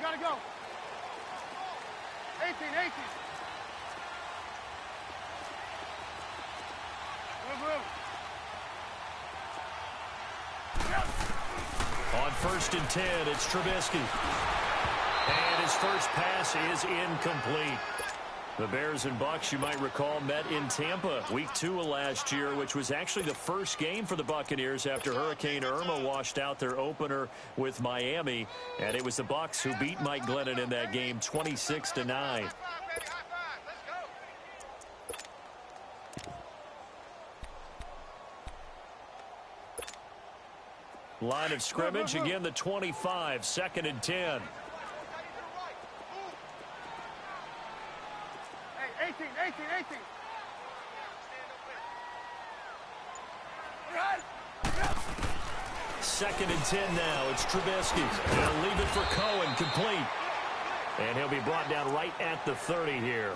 Gotta go. 18. Move. On 1st and 10, it's Trubisky. And his first pass is incomplete. The Bears and Bucs, you might recall, met in Tampa week 2 of last year, which was actually the first game for the Buccaneers after Hurricane Irma washed out their opener with Miami. And it was the Bucs who beat Mike Glennon in that game 26-9. Line of scrimmage, again the 25, 2nd and 10. Hey, 18. 2nd and 10 now. It's Trubisky. They'll leave it for Cohen, complete. And he'll be brought down right at the 30 here.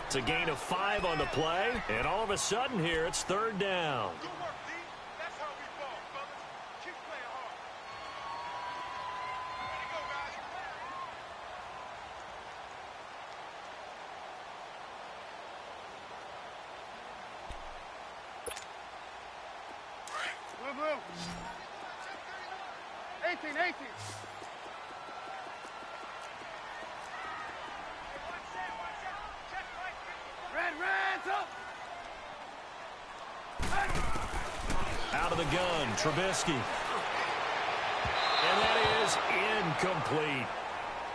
It's a gain of 5 on the play. And all of a sudden here, it's 3rd down. Move. 18. Red, up. Out of the gun, Trubisky. And that is incomplete.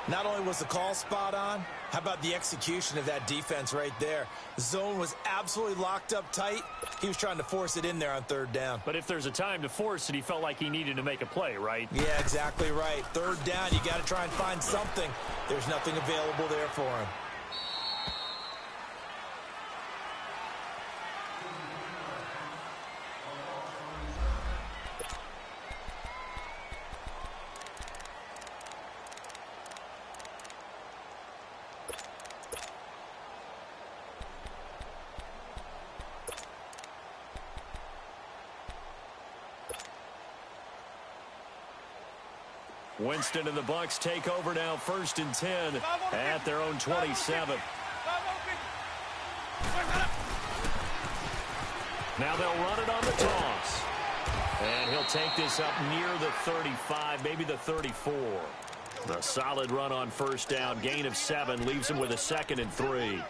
Not only was the call spot on, how about the execution of that defense right there? The zone was absolutely locked up tight. He was trying to force it in there on 3rd down. But if there's a time to force it, he felt like he needed to make a play, right? Yeah, exactly right. 3rd down, you got to try and find something. There's nothing available there for him. Winston and the Bucs take over now, 1st and 10 at their own 27. Now they'll run it on the toss. And he'll take this up near the 35, maybe the 34. A solid run on 1st down, gain of 7, leaves him with a 2nd and 3.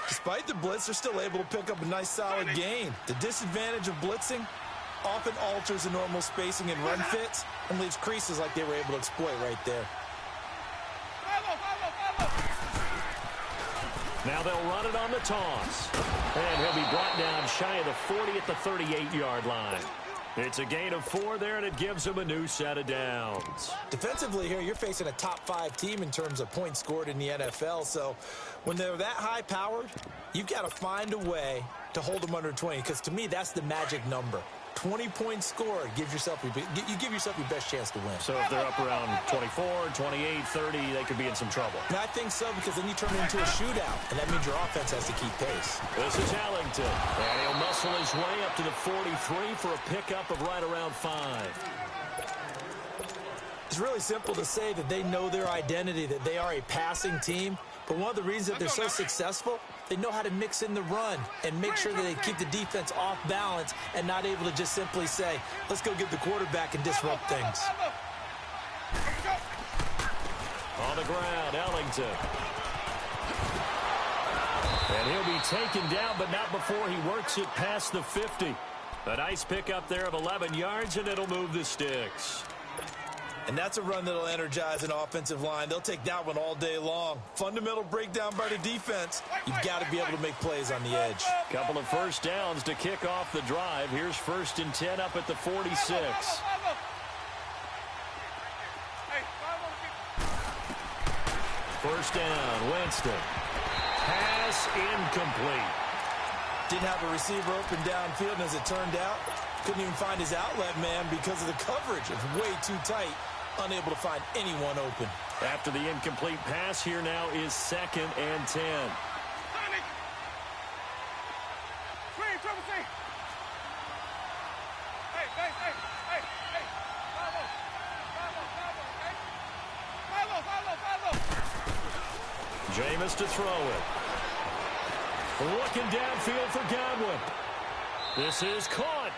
Despite the blitz, they're still able to pick up a nice solid gain. The disadvantage of blitzing often alters the normal spacing and run fits and leaves creases like they were able to exploit right there. Now they'll run it on the toss. And he'll be brought down shy of the 40 at the 38-yard line. It's a gain of 4 there, and it gives him a new set of downs. Defensively here, you're facing a top-5 team in terms of points scored in the NFL. So when they're that high-powered, you've got to find a way to hold them under 20, because to me, that's the magic number. 20 points scored, you give yourself your best chance to win. So if they're up around 24, 28, 30, they could be in some trouble. And I think so, because then you turn it into a shootout, and that means your offense has to keep pace. This is Ellington, and he'll muscle his way up to the 43 for a pickup of right around 5. It's really simple to say that they know their identity, that they are a passing team. But one of the reasons that they're so successful, they know how to mix in the run and make sure that they keep the defense off balance and not able to just simply say, let's go get the quarterback and disrupt things. On the ground, Ellington. And he'll be taken down, but not before he works it past the 50. A nice pickup there of 11 yards, and it'll move the sticks. And that's a run that'll energize an offensive line. They'll take that one all day long. Fundamental breakdown by the defense. You've got to be able to make plays on the edge. Couple of 1st downs to kick off the drive. Here's 1st and 10 up at the 46. 1st down, Winston. Pass incomplete. Didn't have a receiver open downfield, and as it turned out, couldn't even find his outlet man because of the coverage. It was way too tight. Unable to find anyone open. After the incomplete pass, here now is 2nd and 10. Jameis to throw it. Looking downfield for Godwin. This is caught.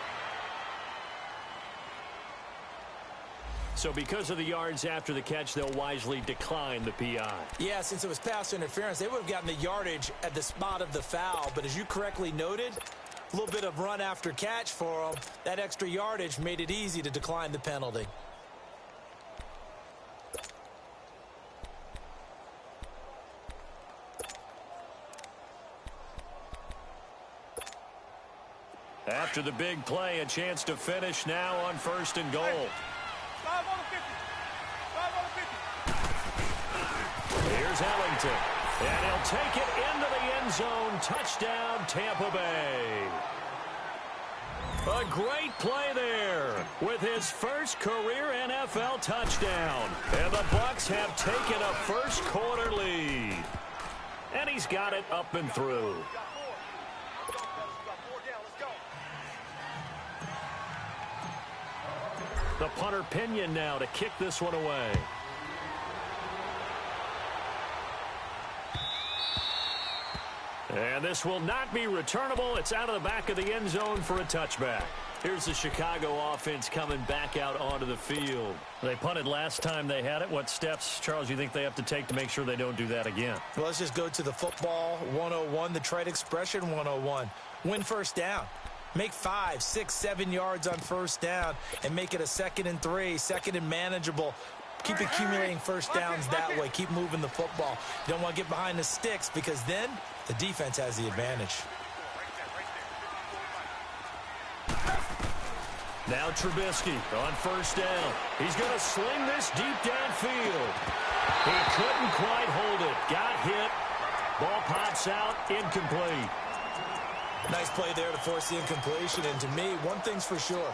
So because of the yards after the catch, they'll wisely decline the PI. Yeah, since it was pass interference, they would have gotten the yardage at the spot of the foul. But as you correctly noted, a little bit of run after catch for them. That extra yardage made it easy to decline the penalty. After the big play, a chance to finish now on 1st and goal. 5 on the 50. 5 on the 50. Here's Ellington. And he'll take it into the end zone. Touchdown, Tampa Bay. A great play there with his first career NFL touchdown. And the Bucs have taken a first quarter lead. And he's got it up and through. The punter Pinion now to kick this one away. And this will not be returnable. It's out of the back of the end zone for a touchback. Here's the Chicago offense coming back out onto the field. They punted last time they had it. What steps, Charles, you think they have to take to make sure they don't do that again? Well, let's just go to the football 101, the trade expression 101. Win first down. Make 5, 6, 7 yards on first down and make it a 2nd and 3, 2nd and manageable. Keep accumulating first downs that way. Keep moving the football. You don't want to get behind the sticks because then the defense has the advantage. Now Trubisky on first down. He's going to sling this deep downfield. He couldn't quite hold it. Got hit. Ball pops out. Incomplete. Nice play there to force the incompletion. And to me, one thing's for sure.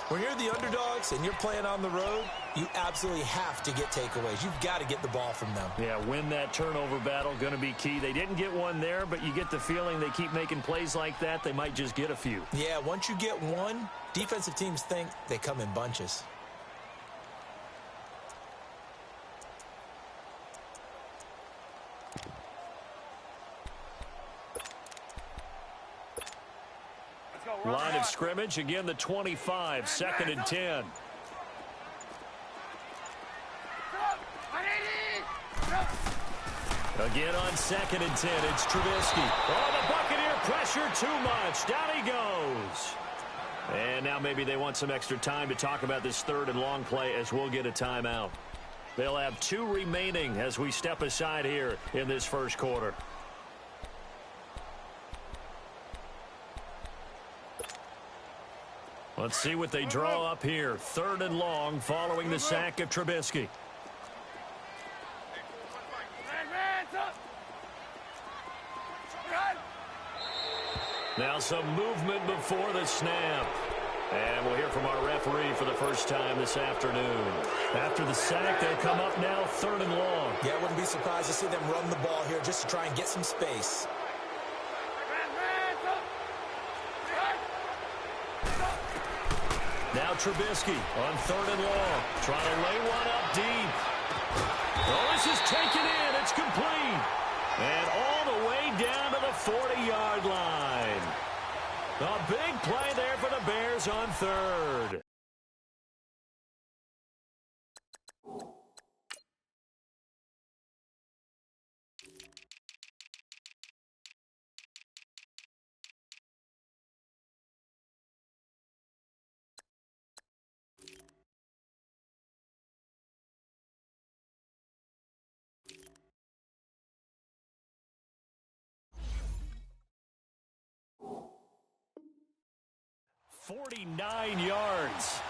When you're the underdogs and you're playing on the road, you absolutely have to get takeaways. You've got to get the ball from them. Yeah, win that turnover battle, going to be key. They didn't get one there, but you get the feeling they keep making plays like that, they might just get a few. Yeah, once you get one, defensive teams think they come in bunches. Line of scrimmage, again the 25, 2nd and 10. Again on 2nd and 10, it's Trubisky. Oh, the Buccaneer pressure too much. Down he goes. And now maybe they want some extra time to talk about this 3rd and long play as we'll get a timeout. They'll have 2 remaining as we step aside here in this first quarter. Let's see what they draw up here. 3rd and long following the sack of Trubisky. Now some movement before the snap. And we'll hear from our referee for the first time this afternoon. After the sack, they'll come up now 3rd and long. Yeah, I wouldn't be surprised to see them run the ball here just to try and get some space. Now Trubisky on 3rd and long. Trying to lay one up deep. Oh, this is taken in. It's complete. And all the way down to the 40-yard line. A big play there for the Bears on 3rd. .49 yards.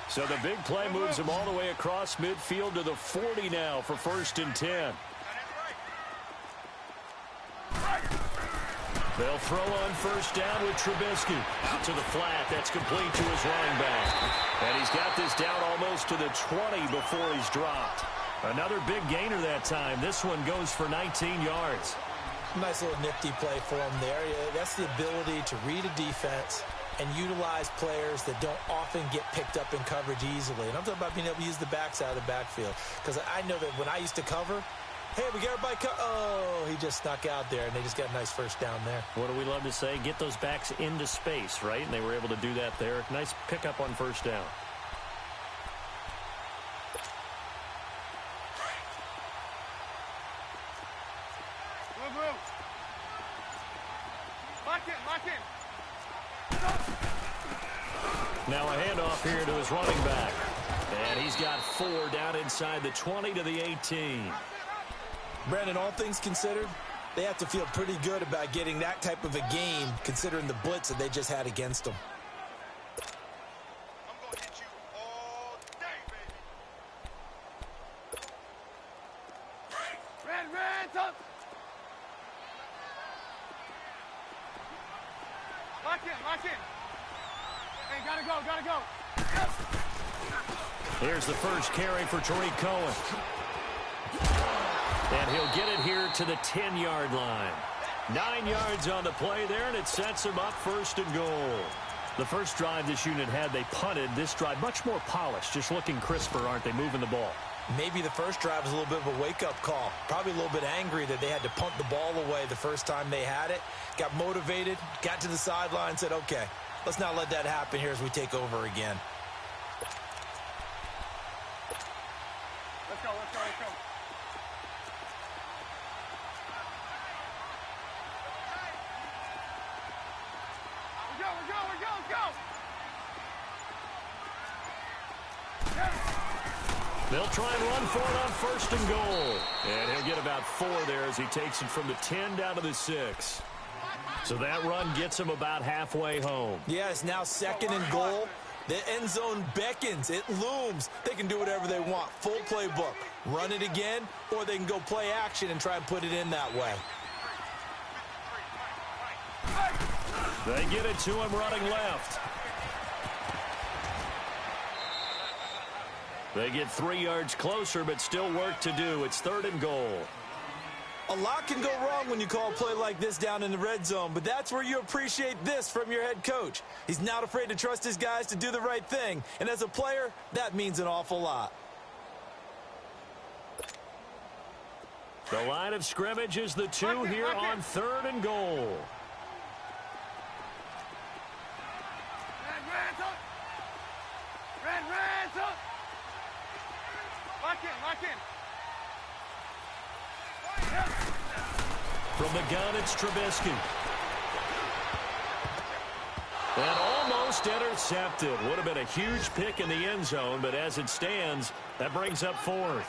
So the big play moves him all the way across midfield to the 40 now for 1st and 10. They'll throw on first down with Trubisky. Out to the flat. That's complete to his running back. And he's got this down almost to the 20 before he's dropped. Another big gainer that time. This one goes for 19 yards. Nice little nifty play for him there. Yeah, that's the ability to read a defense and utilize players that don't often get picked up in coverage easily. And I'm talking about being able to use the backside of the backfield. Because I know that when I used to cover, hey, we got everybody oh, he just snuck out there, and they just got a nice first down there. What do we love to say? Get those backs into space, right? And they were able to do that there. Nice pickup on first down. Now a handoff here to his running back. And he's got 4 down inside the 20 to the 18. Brandon, all things considered, they have to feel pretty good about getting that type of a game considering the blitz that they just had against them. I'm going to hit you all day, baby. Red, up. Lock in. Hey, gotta go. Yep. Here's the first carry for Tariq Cohen. And he'll get it here to the 10-yard line. 9 yards on the play there, and it sets him up 1st and goal. The first drive this unit had, they punted. This drive, much more polished, just looking crisper, aren't they, moving the ball? Maybe the first drive was a little bit of a wake-up call. Probably a little bit angry that they had to punt the ball away the first time they had it. Got motivated, got to the sideline, said, okay, let's not let that happen here as we take over again. Let's go. Let's go. They'll try and run for it on 1st and goal. And he'll get about 4 there as he takes it from the 10 down to the 6. So that run gets him about halfway home. Yeah, it's now 2nd and goal. The end zone beckons. It looms. They can do whatever they want. Full playbook. Run it again, or they can go play action and try and put it in that way. They get it to him running left. They get 3 yards closer, but still work to do. It's 3rd and goal. A lot can go wrong when you call a play like this down in the red zone, but that's where you appreciate this from your head coach. He's not afraid to trust his guys to do the right thing, and as a player, that means an awful lot. The line of scrimmage is the 2 here on 3rd and goal. Red, up. Lock in. From the gun, it's Trubisky. And almost intercepted. Would have been a huge pick in the end zone, but as it stands, that brings up 4th.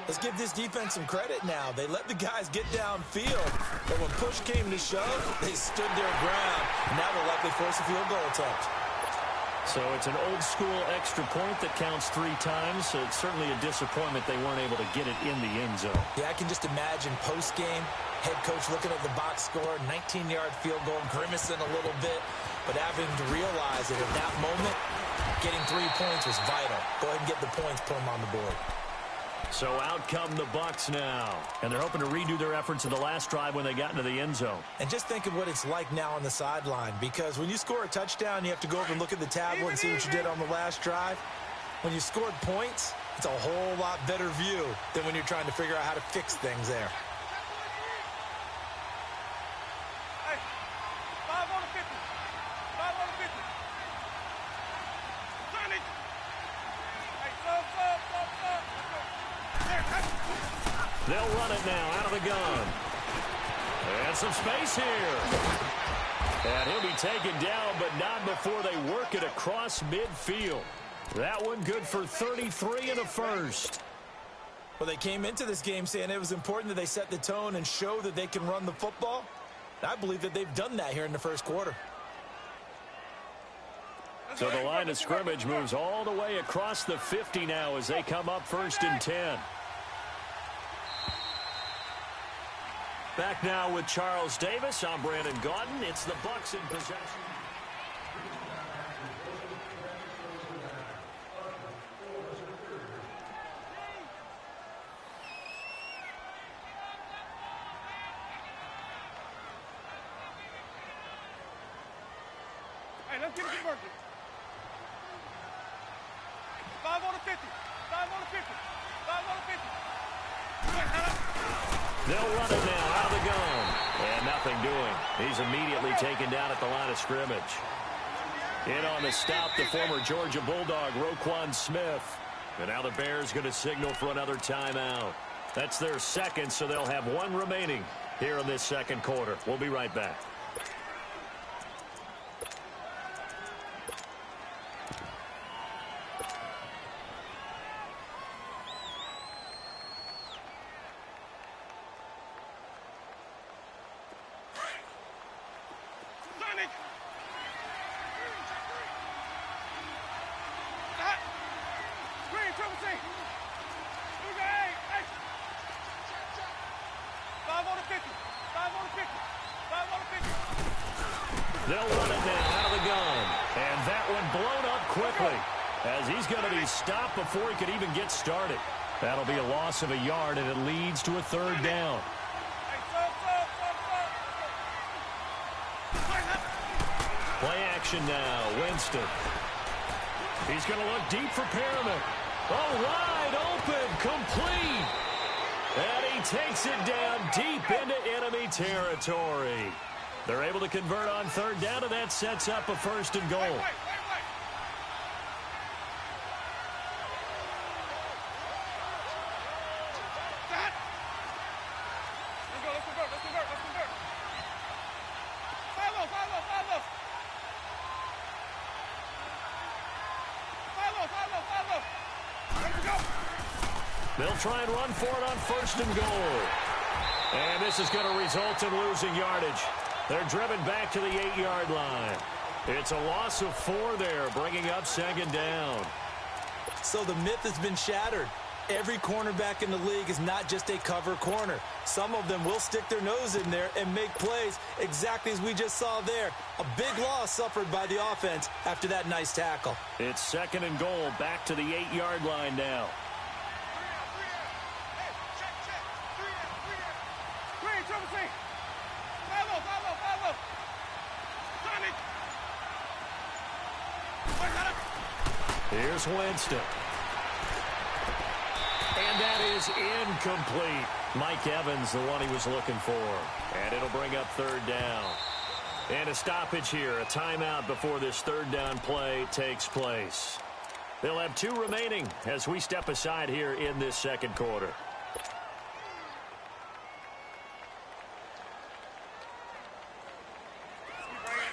Let's give this defense some credit now. They let the guys get downfield, but when push came to shove, they stood their ground, and now they'll likely force a field goal attempt. So it's an old-school extra point that counts 3 times. So it's certainly a disappointment they weren't able to get it in the end zone. Yeah, I can just imagine post-game, head coach looking at the box score, 19-yard field goal, grimacing a little bit, but having to realize that at that moment, getting 3 points was vital. Go ahead and get the points, put them on the board. So out come the Bucs now. And they're hoping to redo their efforts in the last drive when they got into the end zone. And just think of what it's like now on the sideline, because when you score a touchdown, you have to go over and look at the tablet and see what you did on the last drive. When you scored points, it's a whole lot better view than when you're trying to figure out how to fix things there. Hey, 5 on the 50. 5 on the 50. Johnny. Hey, stop. They'll run it now out of the gun. And some space here. And he'll be taken down, but not before they work it across midfield. That one good for 33 and a first. Well, they came into this game saying it was important that they set the tone and show that they can run the football. I believe that they've done that here in the first quarter. So the line of scrimmage moves all the way across the 50 now as they come up 1st and 10. Back now with Charles Davis. I'm Brandon Gaudin. It's the Bucs in possession. right, let's get it converted. 5 on the 50. 5 on the 50. 5 on the 50. They'll run it now out of the gun. And nothing doing. He's immediately taken down at the line of scrimmage. In on the stop, the former Georgia Bulldog, Roquan Smith. And now the Bears going to signal for another timeout. That's their second, so they'll have one remaining here in this second quarter. We'll be right back. They'll run it now out of the gun. And that one blown up quickly as he's going to be stopped before he could even get started. That'll be a loss of a yard, and it leads to a third down. Play action now. Winston. He's going to look deep for Perriman. Oh, wide open, complete. And he takes it down deep into enemy territory. They're able to convert on third down, and that sets up a first and goal. Let's go, let's convert. 5 Let's go. They'll try and run for it on first and goal. And this is going to result in losing yardage. They're driven back to the 8-yard line. It's a loss of 4 there, bringing up second down. So the myth has been shattered. Every cornerback in the league is not just a cover corner. Some of them will stick their nose in there and make plays exactly as we just saw there. A big loss suffered by the offense after that nice tackle. It's second and goal, back to the 8-yard line now. Here's Winston. And that is incomplete. Mike Evans, the one he was looking for. And it'll bring up third down. And a stoppage here, a timeout before this third down play takes place. They'll have 2 remaining as we step aside here in this second quarter.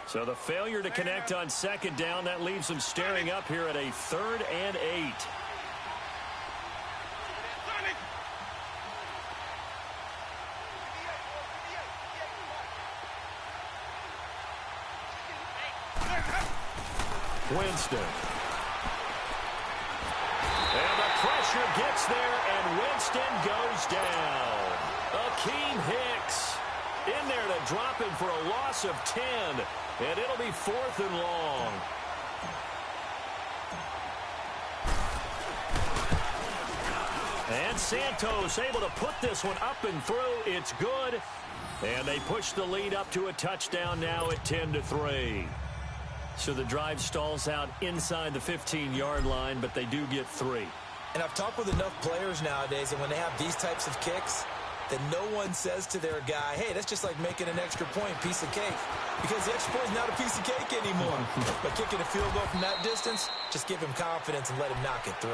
So the failure to connect on second down, that leaves them staring up here at a 3rd and 8. Winston. And the pressure gets there, and Winston goes down. Akeem Hicks in there to drop him for a loss of 10. And it'll be 4th and long. And Santos able to put this one up and through. It's good. And they push the lead up to a touchdown now at 10-3. So the drive stalls out inside the 15-yard line, but they do get 3. And I've talked with enough players nowadays, and when they have these types of kicks, that no one says to their guy, hey, that's just like making an extra point, piece of cake. Because the extra point is not a piece of cake anymore. But kicking a field goal from that distance, just give him confidence and let him knock it through.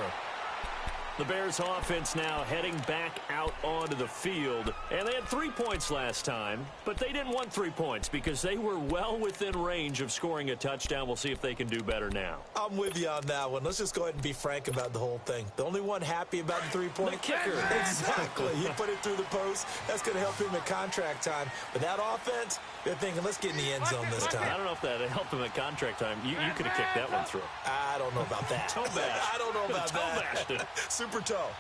The Bears offense now heading back out onto the field. And they had 3 points last time, but they didn't want 3 points because they were well within range of scoring a touchdown. We'll see if they can do better now. I'm with you on that one. Let's just go ahead and be frank about the whole thing. The only one happy about the 3-point the kicker. Exactly. He put it through the post. That's going to help him at contract time. But that offense, they're thinking, let's get in the end zone this time. I don't know if that helped him at contract time. You could have kicked that one through. I don't know about that. Toe bash. I don't know about that. Toe bashed it. Super toe.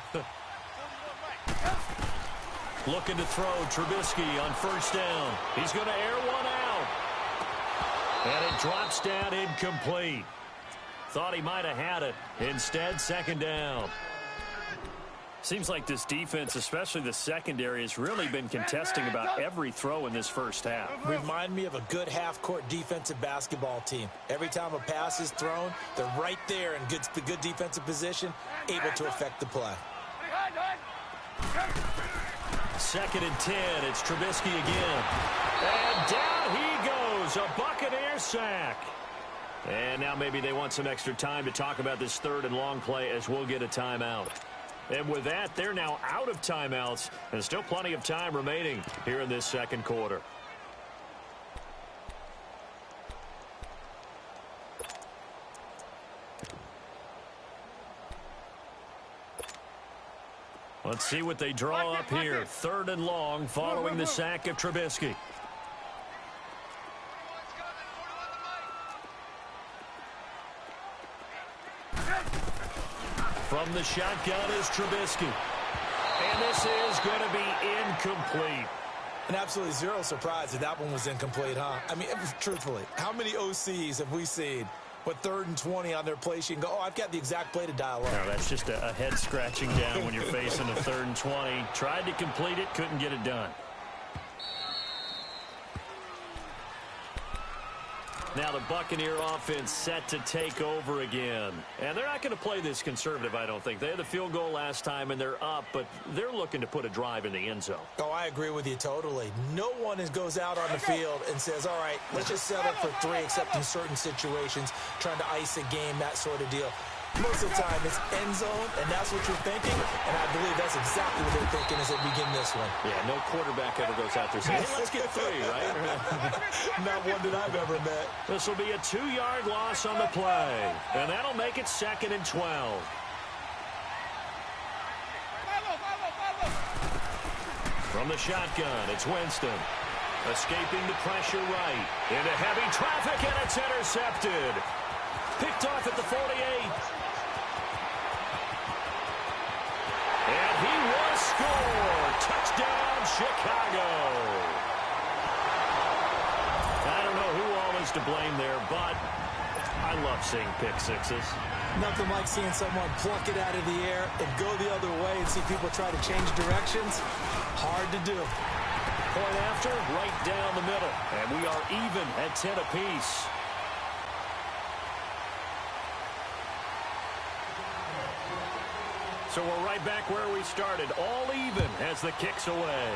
Looking to throw Trubisky on first down. He's going to air one out. And it drops down incomplete. Thought he might have had it. Instead, second down. Seems like this defense, especially the secondary, has really been contesting about every throw in this first half. Remind me of a good half-court defensive basketball team. Every time a pass is thrown, they're right there in good defensive position, able to affect the play. 2nd and 10. It's Trubisky again. And down he goes. A Buccaneer sack. And now maybe they want some extra time to talk about this 3rd and long play as we'll get a timeout. And with that, they're now out of timeouts, and still plenty of time remaining here in this 2nd quarter. Let's see what they draw up here. 3rd and long following the sack of Trubisky. From the shotgun is Trubisky. And this is going to be incomplete. And absolutely zero surprise that one was incomplete, huh? I mean, truthfully, how many OCs have we seen with 3rd and 20 on their play sheet and go, oh, I've got the exact play to dial up? No, that's just a head scratching down when you're facing a 3rd and 20. Tried to complete it, couldn't get it done. Now the Buccaneer offense set to take over again. And they're not going to play this conservative, I don't think. They had the field goal last time, and they're up, but they're looking to put a drive in the end zone. Oh, I agree with you totally. No one goes out on the field and says, all right, let's just settle for 3, except in certain situations, trying to ice a game, that sort of deal. Most of the time, it's end zone, and that's what you're thinking, and I believe that's exactly what they're thinking as they begin this one. Yeah, no quarterback ever goes out there saying, hey, let's get 3, right? Not one that I've ever met. This will be a 2-yard loss on the play, and that'll make it 2nd and 12. From the shotgun, it's Winston. Escaping the pressure right. Into heavy traffic, and it's intercepted. Picked off at the 48. And he will score. Touchdown, Chicago. I don't know who all is to blame there, but I love seeing pick sixes. Nothing like seeing someone pluck it out of the air and go the other way and see people try to change directions. Hard to do. Point after, right down the middle. And we are even at 10 apiece. So we're right back where we started, all even as the kick's away.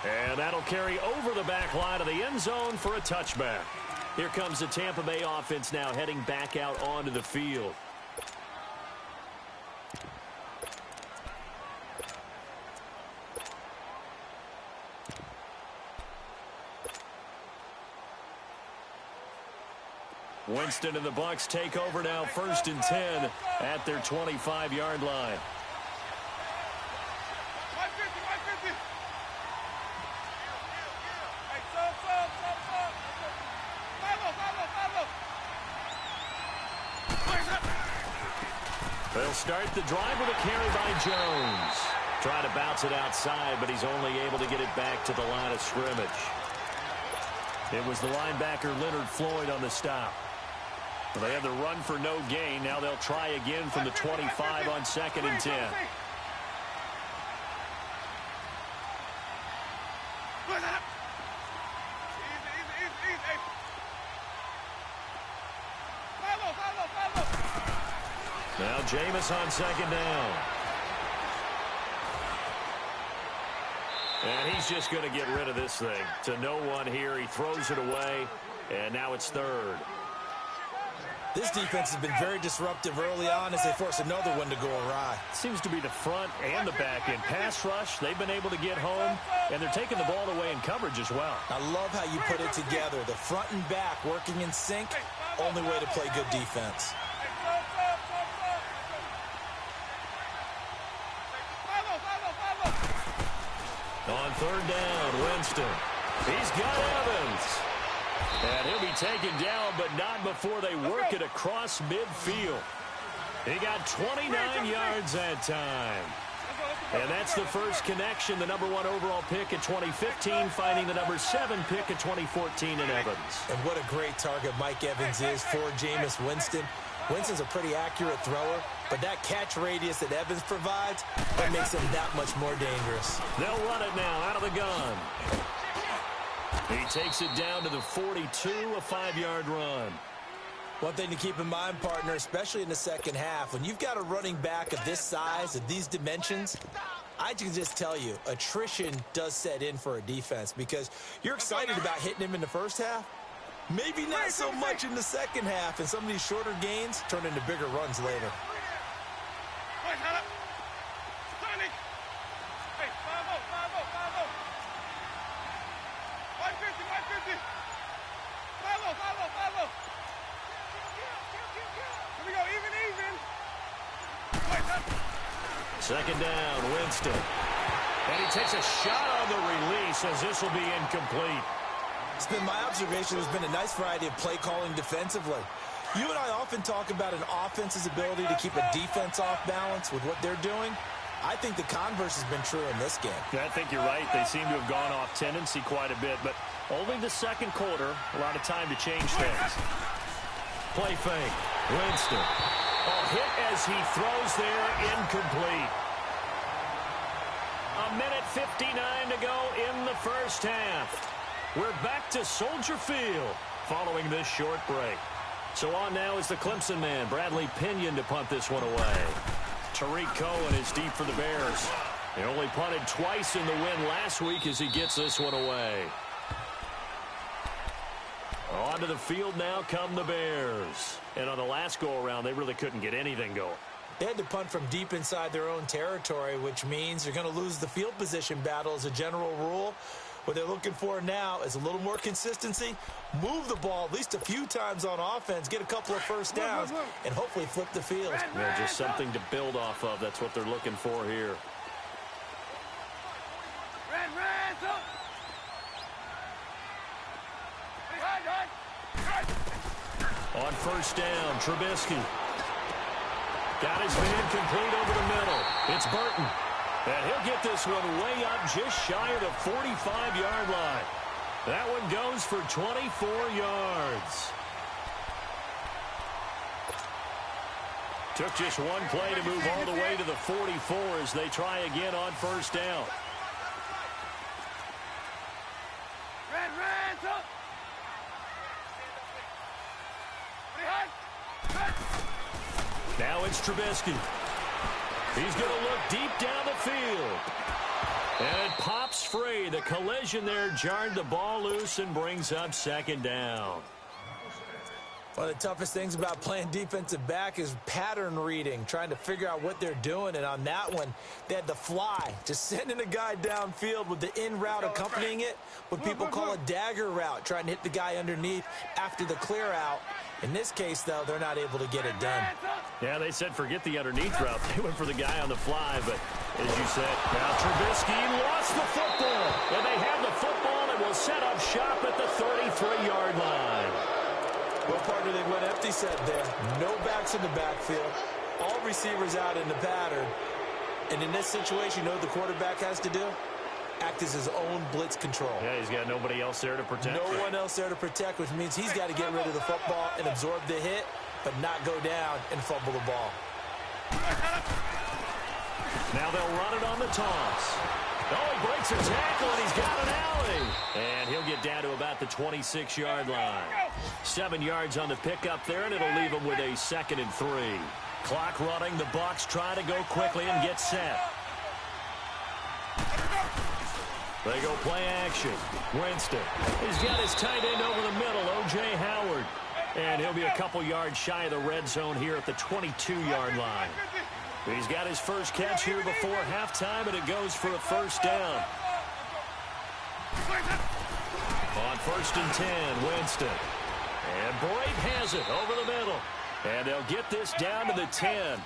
And that'll carry over the back line of the end zone for a touchback. Here comes the Tampa Bay offense now heading back out onto the field. Winston and the Bucs take over now, 1st and 10 at their 25-yard line. They'll start the drive with a carry by Jones. Trying to bounce it outside, but he's only able to get it back to the line of scrimmage. It was the linebacker Leonard Floyd on the stop. They had the run for no gain. Now they'll try again from the 25 on 2nd and 10. Now Jameis on 2nd down. And he's just going to get rid of this thing. To no one here. He throws it away. And now it's 3rd. This defense has been very disruptive early on as they force another one to go awry. Seems to be the front and the back end. Pass rush, they've been able to get home, and they're taking the ball away in coverage as well. I love how you put it together. The front and back working in sync, only way to play good defense. On 3rd down, Winston. He's got Evans. And he'll be taken down, but not before they work it across midfield. He got 29 yards that time. And that's the first connection, the number 1 overall pick in 2015, finding the number 7 pick in 2014 in Evans. And what a great target Mike Evans is for Jameis Winston. Winston's a pretty accurate thrower, but that catch radius that Evans provides, that makes him that much more dangerous. They'll run it now out of the gun. He takes it down to the 42, a 5-yard run. One thing to keep in mind, partner, especially in the second half, when you've got a running back of this size, of these dimensions, I can just tell you, attrition does set in for a defense because you're excited about hitting him in the first half. Maybe not so much in the second half, and some of these shorter gains turn into bigger runs later. Second down, Winston. And he takes a shot on the release as this will be incomplete. It's been my observation there's been a nice variety of play calling defensively. You and I often talk about an offense's ability to keep a defense off balance with what they're doing. I think the converse has been true in this game. Yeah, I think you're right. They seem to have gone off tendency quite a bit, but only the second quarter, a lot of time to change things. Play fake. Winston. A hit as he throws there, incomplete. A minute 59 to go in the first half. We're back to Soldier Field following this short break. So on now is the Clemson man, Bradley Pinion, to punt this one away. Tariq Cohen is deep for the Bears. He only punted twice in the win last week as he gets this one away. Onto the field now come the Bears. And on the last go-around, they really couldn't get anything going. They had to punt from deep inside their own territory, which means they're going to lose the field position battle as a general rule. What they're looking for now is a little more consistency, move the ball at least a few times on offense, get a couple of first downs, and hopefully flip the field. Yeah, just something to build off of. That's what they're looking for here. On first down, Trubisky. Got his man complete over the middle. It's Burton. And he'll get this one way up just shy of the 45-yard line. That one goes for 24 yards. Took just one play to move all the way to the 44 as they try again on first down. Now it's Trubisky. He's going to look deep down the field. And it pops free. The collision there jarred the ball loose and brings up second down. One of the toughest things about playing defensive back is pattern reading, trying to figure out what they're doing. And on that one, they had to fly, just sending a guy downfield with the in route accompanying it, what people call a dagger route, trying to hit the guy underneath after the clear out. In this case, though, they're not able to get it done. Yeah, they said forget the underneath route. They went for the guy on the fly, but as you said, now Trubisky lost the football. And they have the football and will set up shop at the 33-yard line. Well, partner, they went empty set there. No backs in the backfield. All receivers out in the pattern. And in this situation, you know what the quarterback has to do? Act as his own blitz control. Yeah, he's got nobody else there to protect. No one else there to protect, which means he's got to get rid of the football and absorb the hit, but not go down and fumble the ball. Now they'll run it on the toss. Oh, he breaks a tackle, and he's got an alley. And he'll get down to about the 26-yard line. 7 yards on the pickup there, and it'll leave him with a 2nd and 3. Clock running. The Bucs try to go quickly and get set. They go play action. Winston. He's got his tight end over the middle, O.J. Howard. And he'll be a couple yards shy of the red zone here at the 22-yard line. He's got his first catch here before halftime, and it goes for a first down. On 1st and 10, Winston. And Brate has it over the middle. And they'll get this down to the 10.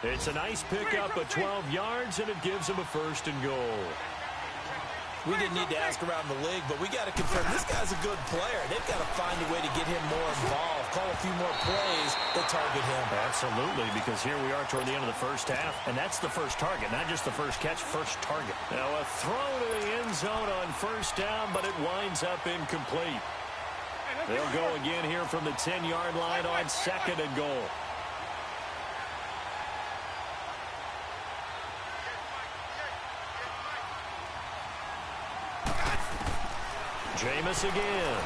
It's a nice pickup of 12 yards, and it gives them a 1st and goal. We didn't need to ask around the league, but we got to confirm this guy's a good player. They've got to find a way to get him more involved. call a few more plays that target him. Absolutely, because here we are toward the end of the first half, and that's the first target, not just the first catch, first target. Now a throw to the end zone on first down, but it winds up incomplete. They'll go again here from the 10-yard line on second and goal. Jameis again.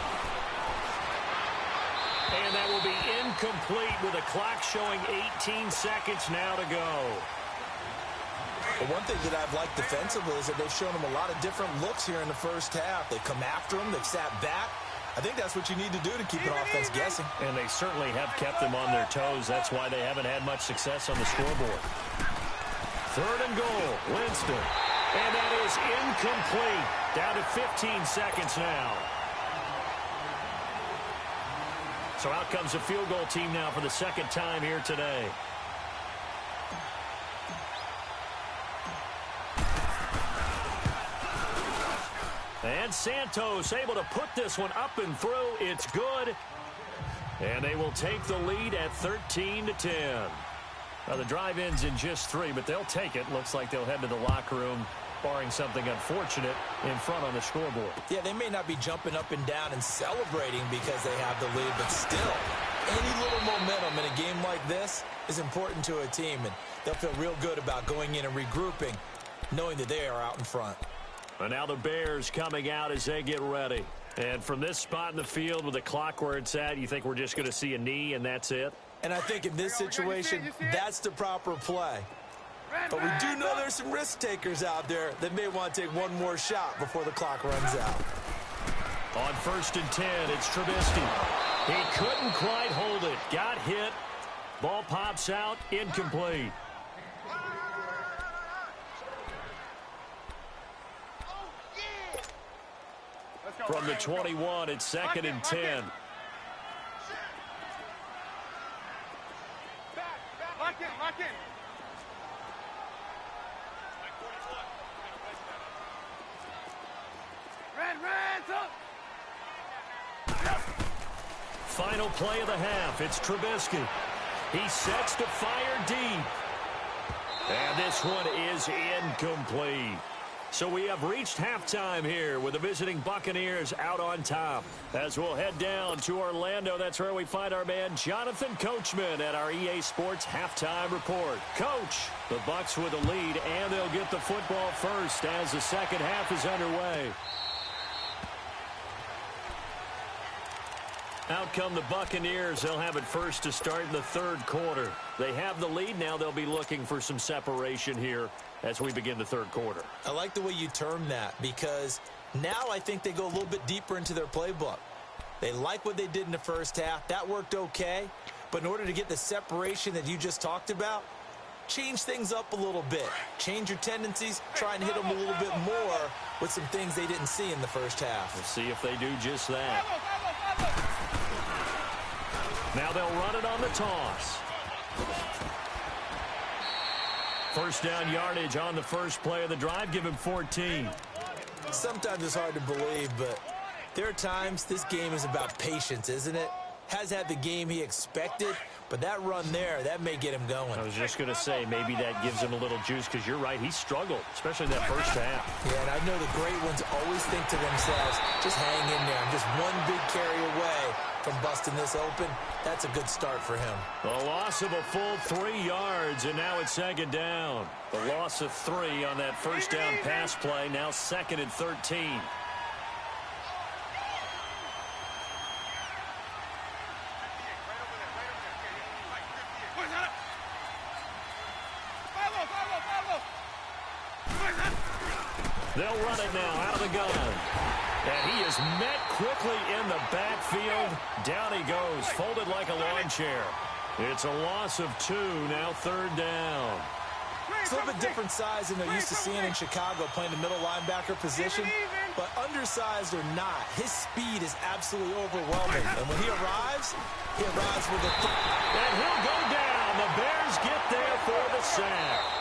And that will be incomplete with a clock showing 18 seconds now to go. Well, one thing that I've liked defensively is that they've shown him a lot of different looks here in the first half. They've come after him. They've sat back. I think that's what you need to do to keep an offense guessing. And they certainly have kept them on their toes. That's why they haven't had much success on the scoreboard. Third and goal, Winston. And that is incomplete. Down to 15 seconds now. So out comes the field goal team now for the second time here today. And Santos able to put this one up and through. It's good. And they will take the lead at 13-10. Now the drive ends in just 3, but they'll take it. Looks like they'll head to the locker room, barring something unfortunate, in front on the scoreboard. Yeah, they may not be jumping up and down and celebrating because they have the lead, but still, any little momentum in a game like this is important to a team, and they'll feel real good about going in and regrouping, knowing that they are out in front. And now the Bears coming out as they get ready. And from this spot in the field with the clock where it's at, you think we're just going to see a knee and that's it? And I think in this situation, that's the proper play. But we do know there's some risk takers out there that may want to take one more shot before the clock runs out. On 1st and 10, it's Trubisky. He couldn't quite hold it. Got hit. Ball pops out. Incomplete. From the 21, it's 2nd and 10. Lock in, lock in. Final play of the half. It's Trubisky. He sets to fire deep. And this one is incomplete. So we have reached halftime here with the visiting Buccaneers out on top. As we'll head down to Orlando, that's where we find our man Jonathan Coachman at our EA Sports Halftime Report. Coach, the Bucs with the lead, and they'll get the football first as the second half is underway. Out come the Buccaneers. They'll have it first to start in the third quarter. They have the lead. Now they'll be looking for some separation here as we begin the third quarter. I like the way you term that because now I think they go a little bit deeper into their playbook. They like what they did in the first half. That worked okay. But in order to get the separation that you just talked about, change things up a little bit. Change your tendencies. Try and hit them a little bit more with some things they didn't see in the first half. We'll see if they do just that. Now they'll run it on the toss. First down yardage on the first play of the drive. Give him 14. Sometimes it's hard to believe, but there are times this game is about patience, isn't it? Has had the game he expected, but that run there, that may get him going. I was just going to say, maybe that gives him a little juice because you're right, he struggled, especially in that first half. Yeah, and I know the great ones always think to themselves, just hang in there. I'm just one big carry away from busting this open. That's a good start for him. A loss of a full 3 yards, and now it's second down. The loss of 3 on that first down pass play, now 2nd and 13. They'll run it now out of the gun. And he is met quickly in the backfield. Down he goes, folded like a lawn chair. It's a loss of 2, now third down. It's a little bit different size than they're used to seeing in Chicago, playing the middle linebacker position. But undersized or not, his speed is absolutely overwhelming. And when he arrives with a... And he'll go down. The Bears get there for the sack.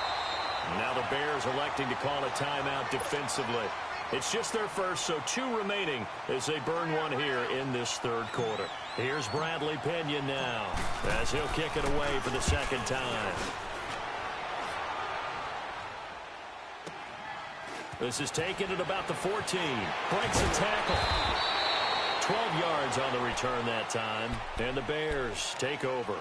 Now the Bears electing to call a timeout defensively. It's just their first, so 2 remaining as they burn one here in this third quarter. Here's Bradley Pena now as he'll kick it away for the second time. This is taken at about the 14. Breaks a tackle. 12 yards on the return that time. And the Bears take over.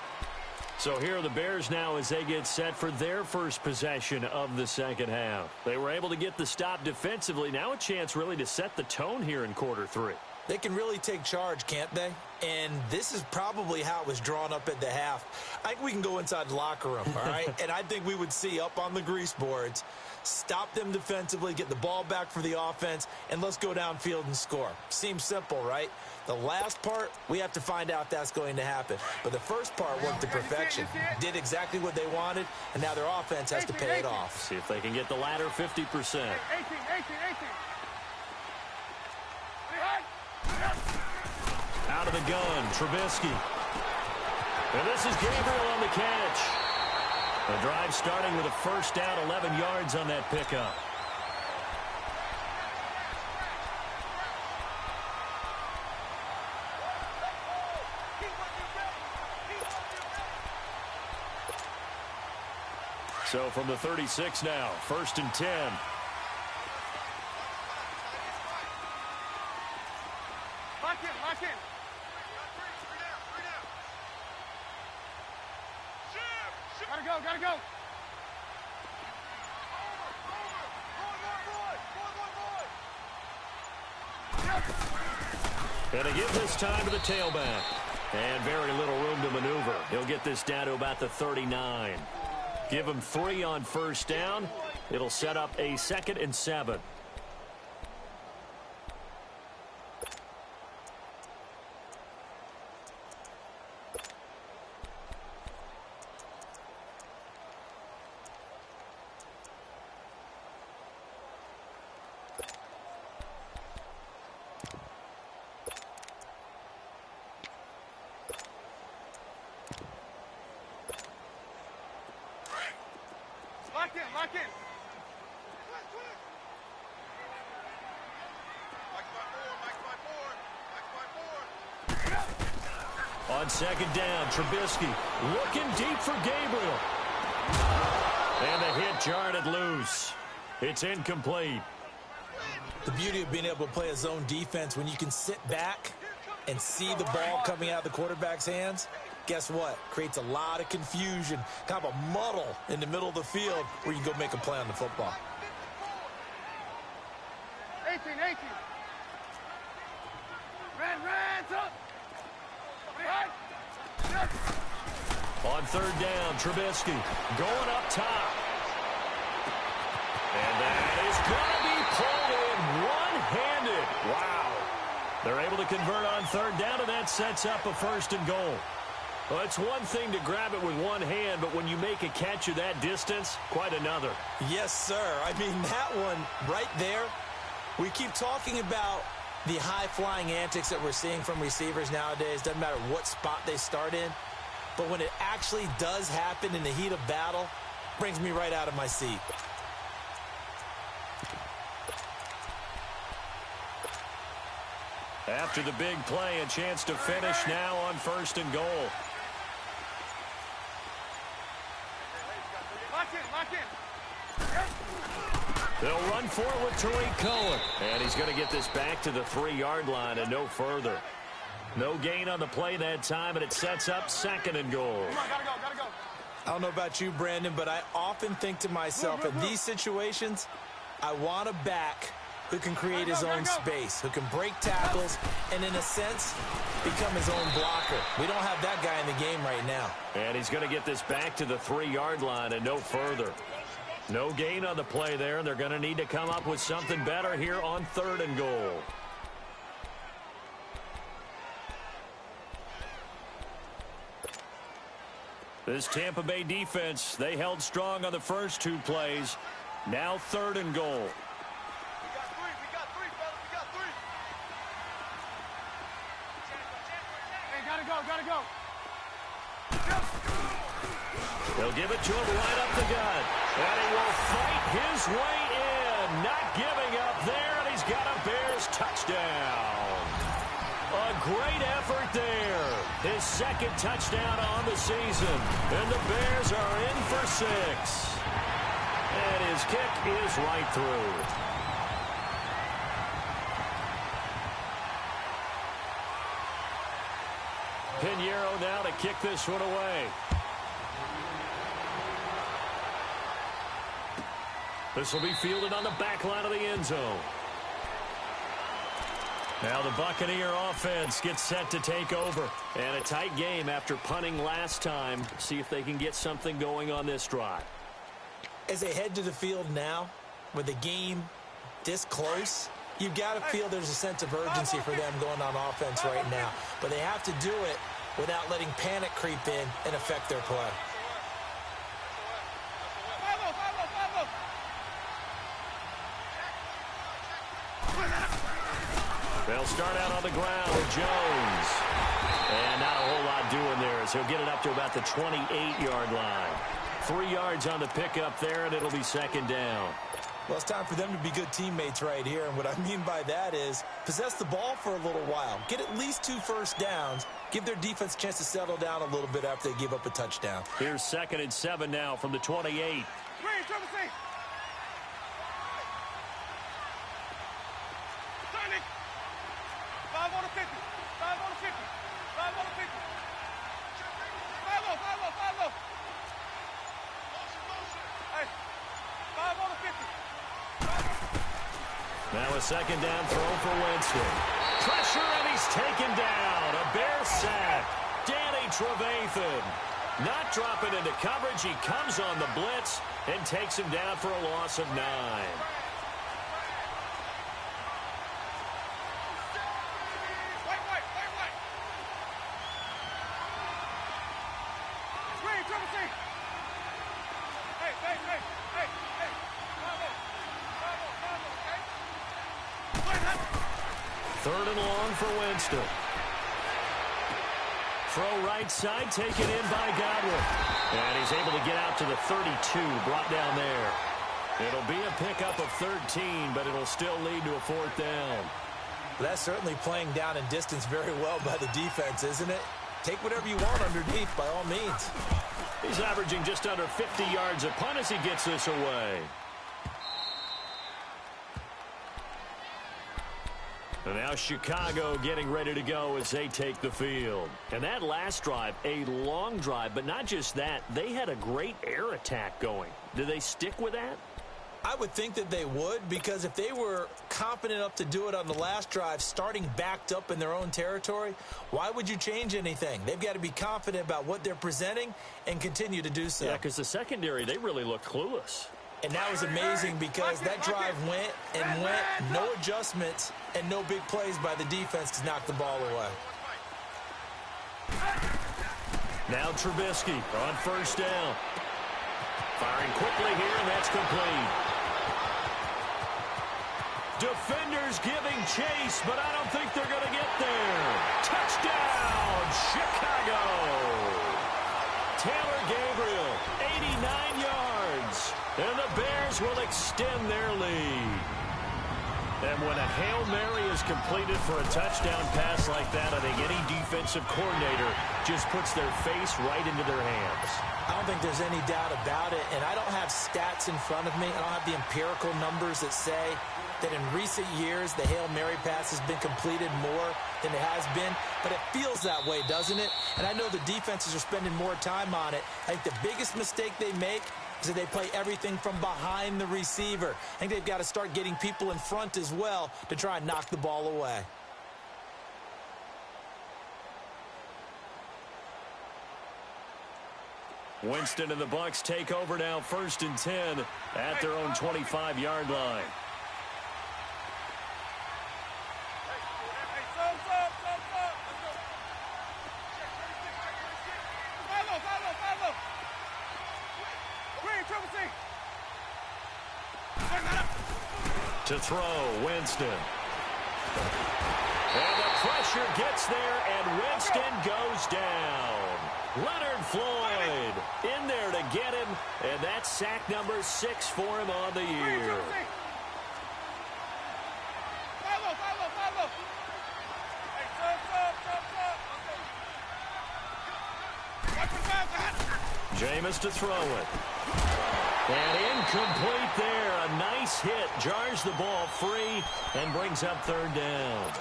So here are the Bears now as they get set for their first possession of the second half. They were able to get the stop defensively. Now a chance really to set the tone here in quarter 3. They can really take charge, can't they? And this is probably how it was drawn up at the half. I think we can go inside the locker room, all right? And I think we would see up on the grease boards, stop them defensively, get the ball back for the offense, and let's go downfield and score. Seems simple, right? The last part, we have to find out if that's going to happen. But the first part worked to perfection. Did exactly what they wanted, and now their offense has to pay it off. See if they can get the latter 50%. 18. Out of the gun, Trubisky. And this is Gabriel on the catch. The drive starting with a first down, 11 yards on that pickup. So from the 36 now, 1st and 10. Lock in. Gotta go. And a give this time to the tailback. And very little room to maneuver. He'll get this down to about the 39. Give him 3 on first down. It'll set up a 2nd and 7. Lock in. On 2nd down, Trubisky looking deep for Gabriel. And the hit jarred it loose. It's incomplete. The beauty of being able to play a zone defense when you can sit back and see the ball coming out of the quarterback's hands, guess what? Creates a lot of confusion, kind of a muddle in the middle of the field where you go make a play on the football. 18. Red, up. On 3rd down, Trubisky going up top. And that is going to be pulled in one-handed. Wow. They're able to convert on 3rd down, and that sets up a 1st and goal. Well, it's one thing to grab it with one hand, but when you make a catch of that distance, quite another. Yes, sir. I mean, that one right there, we keep talking about the high-flying antics that we're seeing from receivers nowadays. Doesn't matter what spot they start in. But when it actually does happen in the heat of battle, brings me right out of my seat. After the big play, a chance to finish now on 1st and goal. Lock in. They'll run for it with Tariq Cohen. And he's going to get this back to the 3-yard line and no further. No gain on the play that time, and it sets up 2nd and goal. Come on, gotta go. I don't know about you, Brandon, but I often think to myself, in these situations, I want a back who can create his own space, who can break tackles, and in a sense, become his own blocker. We don't have that guy in the game right now. And he's going to get this back to the 3-yard line and no further. No gain on the play there, and they're going to need to come up with something better here on 3rd and goal. This Tampa Bay defense, they held strong on the first 2 plays. Now 3rd and goal. We got three, fellas. We got 3. Hey, gotta go. They'll give it to him right up the gut. And he will fight his way in. Not giving up there, and he's got a Bears touchdown. A great effort there. His second touchdown on the season. And the Bears are in for 6. And his kick is right through. Pinheiro now to kick this one away. This will be fielded on the back line of the end zone. Now the Buccaneer offense gets set to take over. And a tight game after punting last time. See if they can get something going on this drive. As they head to the field now, with the game this close, you've got to feel there's a sense of urgency for them going on offense right now. But they have to do it without letting panic creep in and affect their play. They'll start out on the ground with Jones. And not a whole lot doing there as he'll get it up to about the 28-yard line. 3 yards on the pickup there, and it'll be second down. Well, it's time for them to be good teammates right here. And what I mean by that is possess the ball for a little while. Get at least 2 first downs. Give their defense a chance to settle down a little bit after they give up a touchdown. Here's 2nd and 7 now from the 28. Now a second down throw for Winston. Pressure, and he's taken down. A Bear sack. Danny Trevathan not dropping into coverage. He comes on the blitz and takes him down for a loss of 9. Third and long for Winston. Throw right side, taken in by Godwin. And he's able to get out to the 32, brought down there. It'll be a pickup of 13, but it'll still lead to a 4th down. That's certainly playing down in distance very well by the defense, isn't it? Take whatever you want underneath, by all means. He's averaging just under 50 yards a punt as he gets this away. And now Chicago getting ready to go as they take the field. And that last drive, a long drive, but not just that. They had a great air attack going. Do they stick with that? I would think that they would, because if they were confident enough to do it on the last drive, starting backed up in their own territory, why would you change anything? They've got to be confident about what they're presenting and continue to do so. Yeah, because the secondary, they really look clueless. And that was amazing because that drive went and went, no adjustments and no big plays by the defense to knock the ball away. Now Trubisky on first down. Firing quickly here, and that's complete. Defenders giving chase, but I don't think they're going to get there. Touchdown, Chicago. Taylor Gabriel, 89 yards. And the Bears will extend their lead. And when a Hail Mary is completed for a touchdown pass like that, I think any defensive coordinator just puts their face right into their hands. I don't think there's any doubt about it, and I don't have stats in front of me. I don't have the empirical numbers that say that in recent years the Hail Mary pass has been completed more than it has been, but it feels that way, doesn't it? And I know the defenses are spending more time on it. I think the biggest mistake they make is that they play everything from behind the receiver. I think they've got to start getting people in front as well to try and knock the ball away. Winston and the Bucs take over now, 1st and 10 at their own 25-yard line. To throw, Winston. And the pressure gets there, and Winston goes down. Leonard Floyd in there to get him, and that's sack number 6 for him on the year. Jameis to throw it. And incomplete there. A nice hit. Jars the ball free and brings up third down.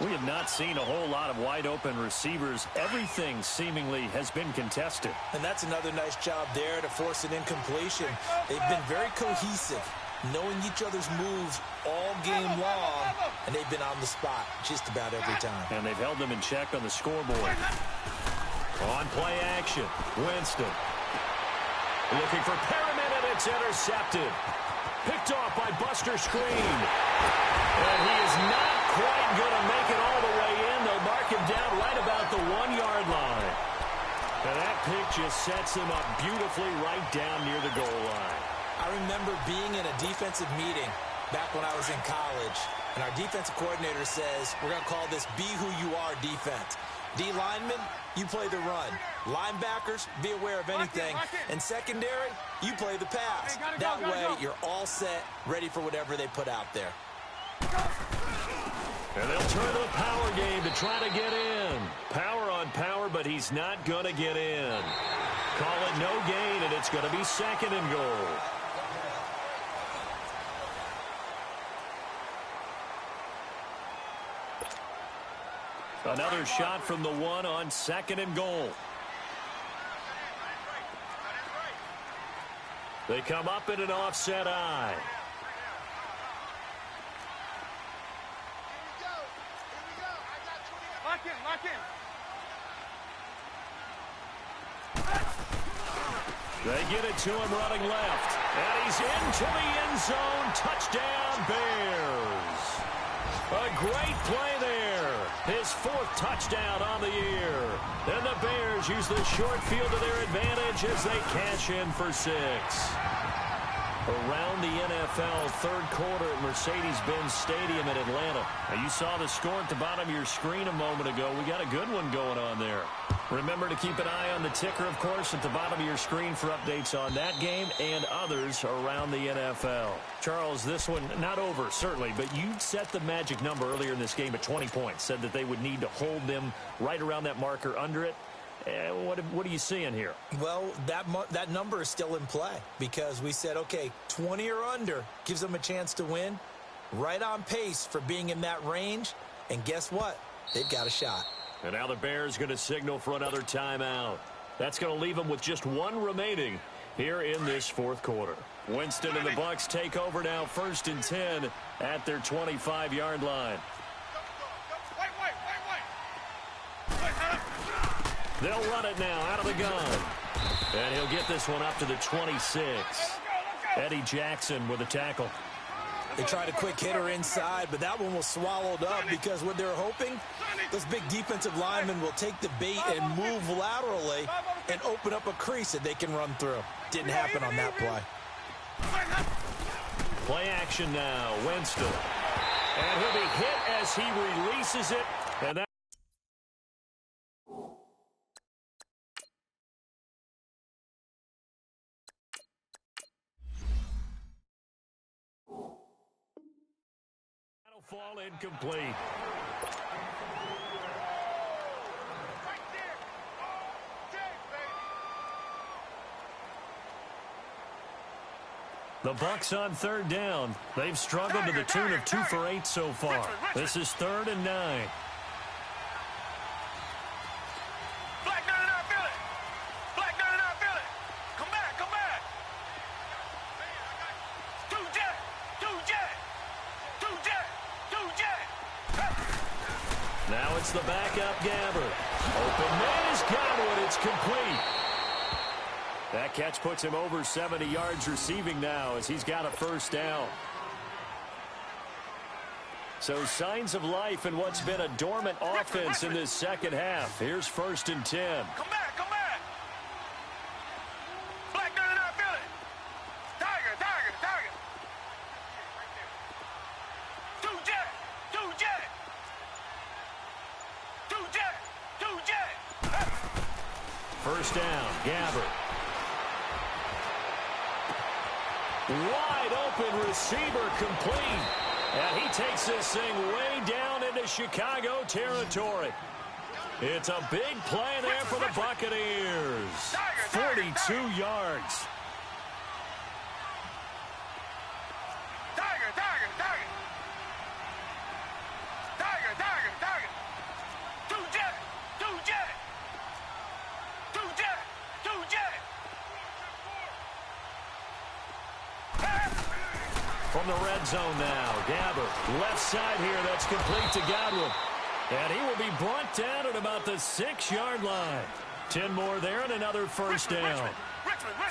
We have not seen a whole lot of wide-open receivers. Everything seemingly has been contested. And that's another nice job there to force an incompletion. They've been very cohesive, knowing each other's moves all game long, and they've been on the spot just about every time. And they've held them in check on the scoreboard. On play action, Winston. Looking for Perriman, and it's intercepted. Picked off by Buster Screen. And he is not quite going to make it all the way in. They'll mark him down right about the 1-yard line. And that pick just sets him up beautifully right down near the goal line. I remember being in a defensive meeting back when I was in college, and our defensive coordinator says, we're going to call this Be Who You Are defense. D linemen, you play the run. Linebackers, be aware of anything. And secondary, you play the pass. That way, you're all set, ready for whatever they put out there. And they'll turn to the power game to try to get in. Power on power, but he's not going to get in. Call it no gain, and it's going to be second and goal. Another shot from the one on second and goal. They come up in an offset eye. Lock in, lock in. They get it to him running left. And he's into the end zone. Touchdown, Bears. A great play there. His 4th touchdown on the year. And the Bears use the short field to their advantage as they cash in for 6. Around the NFL, third quarter at Mercedes-Benz Stadium in Atlanta. Now, you saw the score at the bottom of your screen a moment ago. We got a good one going on there. Remember to keep an eye on the ticker, of course, at the bottom of your screen for updates on that game and others around the NFL. Charles, this one not over, certainly, but you set the magic number earlier in this game at 20 points, said that they would need to hold them right around that marker under it. What are you seeing here? Well, that number is still in play because we said, okay, 20 or under gives them a chance to win. Right on pace for being in that range. And guess what? They've got a shot. And now the Bears going to signal for another timeout. That's going to leave them with just one remaining here in this 4th quarter. Winston and the Bucs take over now, 1st and 10 at their 25-yard line. They'll run it now out of the gun. And he'll get this one up to the 26. Eddie Jackson with a tackle. They tried a quick hitter inside, but that one was swallowed up because what they're hoping, those big defensive linemen will take the bait and move laterally and open up a crease that they can run through. Didn't happen on that play. Play action now, Winston. And he'll be hit as he releases it. And that fall incomplete. The Bucs on 3rd down. They've struggled to the tune of 2 for 8 so far. This is 3rd and 9. Now it's the backup Gabbert. Open man is Godwin. It's complete. That catch puts him over 70 yards receiving now as he's got a 1st down. So signs of life in what's been a dormant offense in this second half. Here's 1st and 10. Come back, come back. Black gun in our building. Tiger, tiger, tiger. Two jet, two jet. Two jet, two jet. 1st down, Gabbert. Wide open receiver complete. And he takes this thing way down into Chicago territory. It's a big play there for the Buccaneers. 42 yards. From the red zone now, Gabbert, left side here, that's complete to Godwin. And he will be brought down at about the 6-yard line. 10 more there and another first down.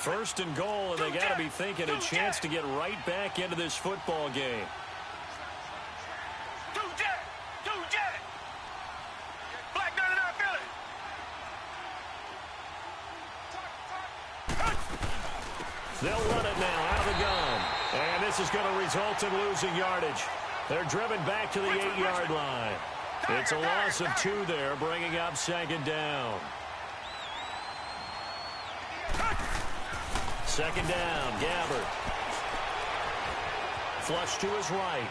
First and goal, and they got to be thinking a chance to get right back into this football game. They'll run it now out of the gun. And this is going to result in losing yardage. They're driven back to the 8-yard line. It's a loss of 2 there, bringing up second down. Second down, Gabbert. Flush to his right.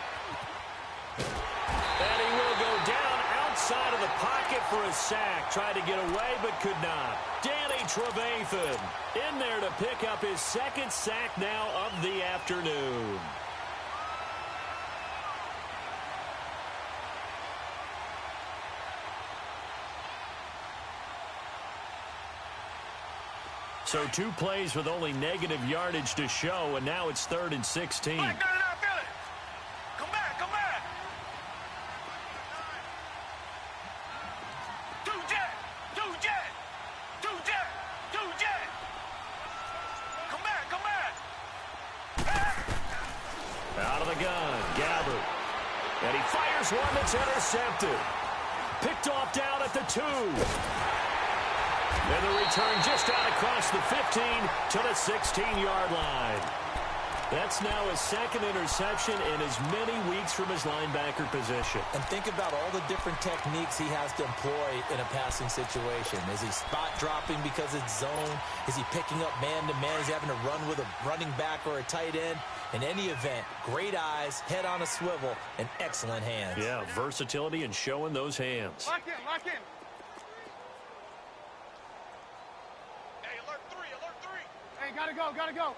And he will go down outside of the pocket for a sack. Tried to get away, but could not. Danny Trevathan in there to pick up his second sack now of the afternoon. So 2 plays with only negative yardage to show, and now it's 3rd and 16. Come back. Two jet. Come back. Out of the gun, Gabbert. And he fires one that's intercepted. Picked off down at the 2. And the return just out across the 15 to the 16-yard line. That's now his second interception in as many weeks from his linebacker position. And think about all the different techniques he has to employ in a passing situation. Is he spot dropping because it's zone? Is he picking up man-to-man? Is he having to run with a running back or a tight end? In any event, great eyes, head on a swivel, and excellent hands. Yeah, versatility and showing those hands. Lock in. Hey, alert 3. Hey, gotta go.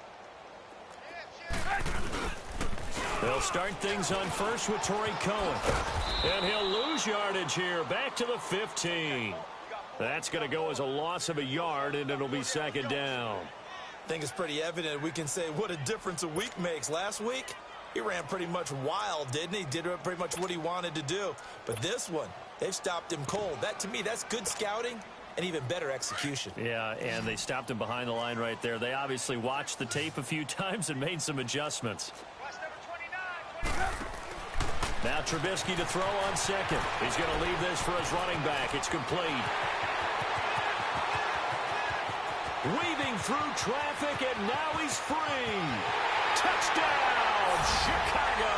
They'll start things on first with Torrey Cohen. And he'll lose yardage here, back to the 15. That's going to go as a loss of a yard, and it'll be second down. I think it's pretty evident. We can say what a difference a week makes. Last week, he ran pretty much wild, didn't he? Did pretty much what he wanted to do. But this one, they've stopped him cold. That, to me, that's good scouting and even better execution. Yeah, and they stopped him behind the line right there. They obviously watched the tape a few times and made some adjustments. Now Trubisky to throw on second. He's going to leave this for his running back. It's complete. Weaving through traffic, and now he's free. Touchdown, Chicago.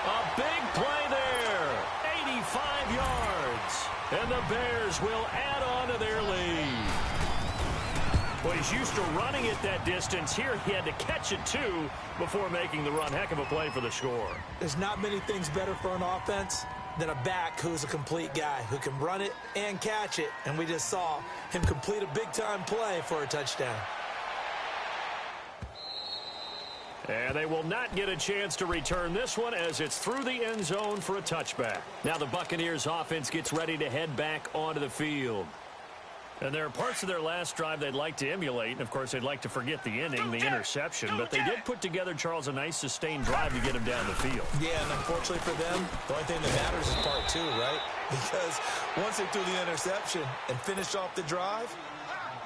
A big play there. 85 yards. And the Bears will add on to their lead. Well, he's used to running it that distance. Here he had to catch it, too, before making the run. Heck of a play for the score. There's not many things better for an offense than a back who's a complete guy, who can run it and catch it. And we just saw him complete a big-time play for a touchdown. And they will not get a chance to return this one as it's through the end zone for a touchback. Now the Buccaneers offense gets ready to head back onto the field. And there are parts of their last drive they'd like to emulate. And, of course, they'd like to forget the inning, the interception. But they did put together, Charles, a nice sustained drive to get him down the field. Yeah, and unfortunately for them, the only thing that matters is part 2, right? Because once they threw the interception and finished off the drive,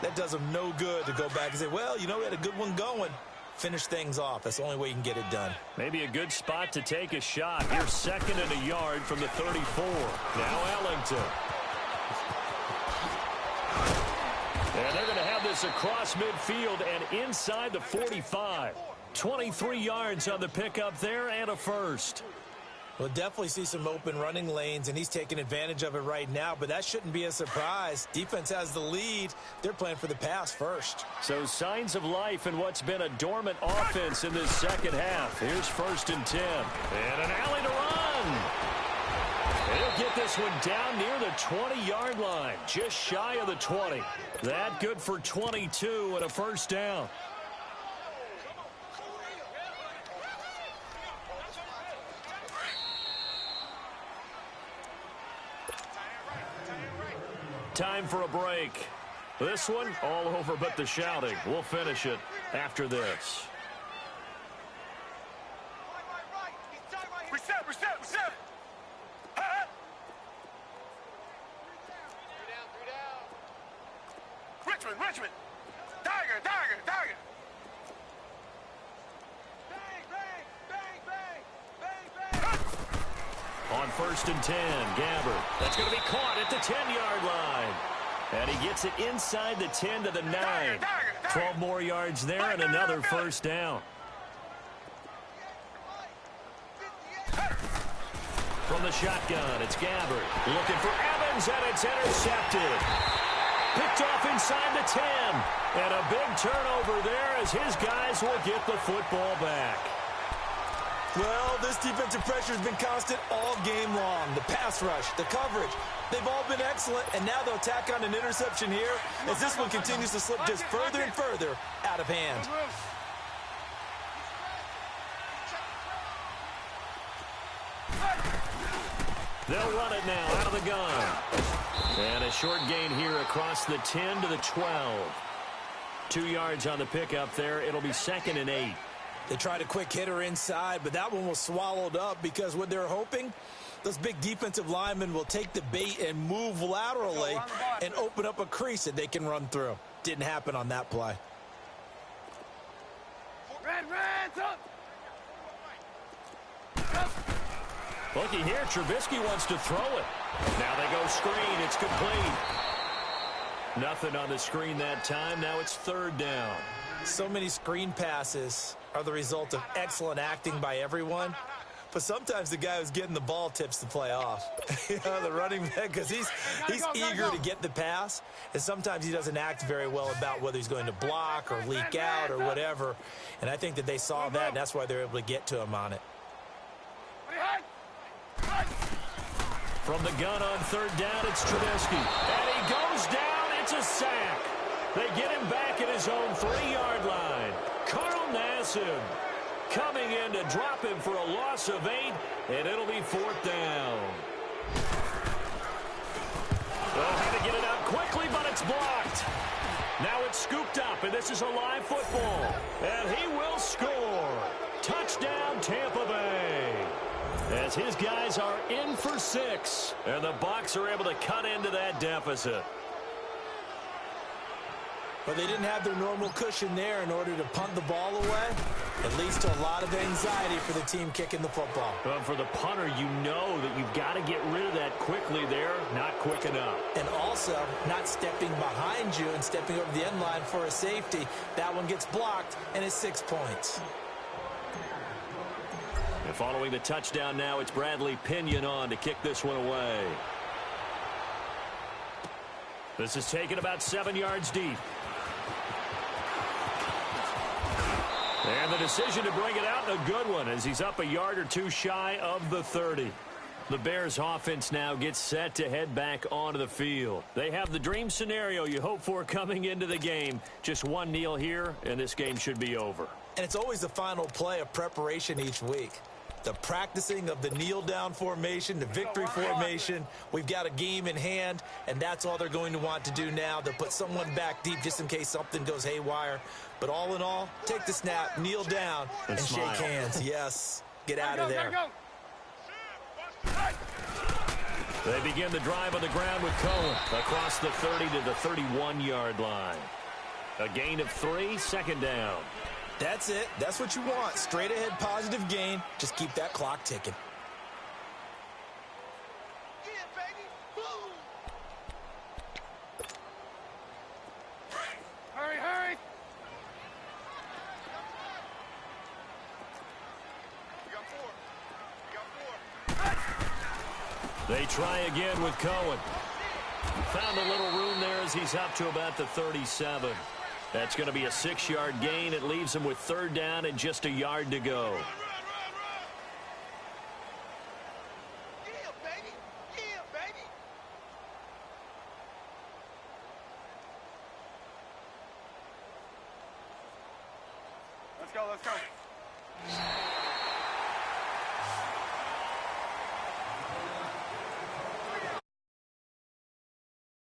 that does them no good to go back and say, well, you know, we had a good one going. Finish things off. That's the only way you can get it done. Maybe a good spot to take a shot. You're second and a yard from the 34. Now Ellington. And they're going to have this across midfield and inside the 45. 23 yards on the pickup there and a first. We'll definitely see some open running lanes, and he's taking advantage of it right now, but that shouldn't be a surprise. Defense has the lead. They're playing for the pass first. So signs of life in what's been a dormant offense in this second half. Here's 1st and 10. And an alley to run. He'll they'll get this one down near the 20-yard line, just shy of the 20. That good for 22 and a first down. Time for a break. This one all over but the shouting. We'll finish it after this. Reset. Richmond. Tiger. Bang. On 1st and 10, Gabbert. That's going to be caught at the 10-yard line. And he gets it inside the 10 to the 9. 12 more yards there and another first down. From the shotgun, it's Gabbert. Looking for Evans, and it's intercepted. Picked off inside the 10. And a big turnover there as his guys will get the football back. Well, this defensive pressure has been constant all game long. The pass rush, the coverage, they've all been excellent, and now they'll tack on an interception here as this one continues to slip just further and further out of hand. They'll run it now out of the gun. And a short gain here across the 10 to the 12. 2 yards on the pickup there. It'll be 2nd and 8. They tried a quick hitter inside, but that one was swallowed up because what they're hoping, those big defensive linemen will take the bait and move laterally and open up a crease that they can run through. Didn't happen on that play. Red, up. Looky here, Trubisky wants to throw it. Now they go screen. It's complete. Nothing on the screen that time. Now it's 3rd down. So many screen passes are the result of excellent acting by everyone. But sometimes the guy who's getting the ball tips the play off. The running back, because he's eager to get the pass. And sometimes he doesn't act very well about whether he's going to block or leak out or whatever. And I think that they saw that, and that's why they're able to get to him on it. From the gun on 3rd down, it's Trubisky. And he goes down. It's a sack. They get him back at his own 3-yard line. Carl Nassib coming in to drop him for a loss of 8, and it'll be 4th down. They'll have to get it out quickly, but it's blocked. Now it's scooped up, and this is a live football. And he will score. Touchdown, Tampa Bay. As his guys are in for 6, and the Bucs are able to cut into that deficit. But they didn't have their normal cushion there in order to punt the ball away. It leads to a lot of anxiety for the team kicking the football. But for the punter, you know that you've got to get rid of that quickly there. Not quick enough. And also, not stepping behind you and stepping over the end line for a safety. That one gets blocked, and it's 6 points. And following the touchdown now, it's Bradley Pinion on to kick this one away. This is taken about 7 yards deep. And the decision to bring it out, a good one, as he's up a yard or two shy of the 30. The Bears offense now gets set to head back onto the field. They have the dream scenario you hope for coming into the game. Just one kneel here, and this game should be over. And it's always the final play of preparation each week. The practicing of the kneel-down formation, the victory formation. We've got a game in hand, and that's all they're going to want to do now. They'll put someone back deep just in case something goes haywire. But all in all, take the snap, kneel down, and shake hands. Yes, get out of there. They begin the drive on the ground with Cohen across the 30 to the 31-yard line. A gain of 3, 2nd down. That's it. That's what you want. Straight ahead positive gain. Just keep that clock ticking. Hurry. They try again with Cohen. Found a little room there as he's up to about the 37. That's going to be a 6-yard gain. It leaves him with 3rd down and just a yard to go. Yeah, baby. Yeah. Let's go.